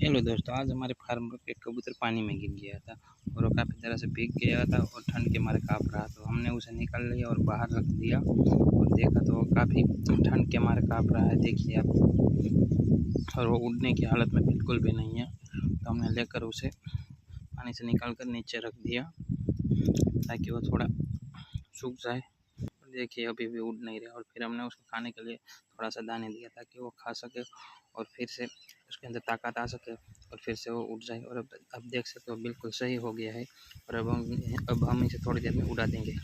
Hello दोस्तों, आज हमारे फार्म पर एक कबूतर पानी में गिर गया था और वो काफ़ी तरह से भीग गया था और ठंड के मारे काँप रहा था। हमने उसे निकाल लिया और बाहर रख दिया और देखा तो वो काफ़ी ठंड के मारे काँप रहा है, देखिए आप। और वो उड़ने की हालत में बिल्कुल भी नहीं है, तो हमने लेकर उसे पानी से निकाल कर नीचे रख दिया ताकि वो थोड़ा सूख जाए। देखिए अभी भी उड़ नहीं रहा और फिर हमने उसको खाने के लिए थोड़ा सा दाने दिया ताकि वो खा सके और फिर से उसके अंदर ताकत आ सके और फिर से वो उड़ जाए। और अब देख सकते हो बिल्कुल सही हो गया है और अब हम इसे थोड़ी देर में उड़ा देंगे।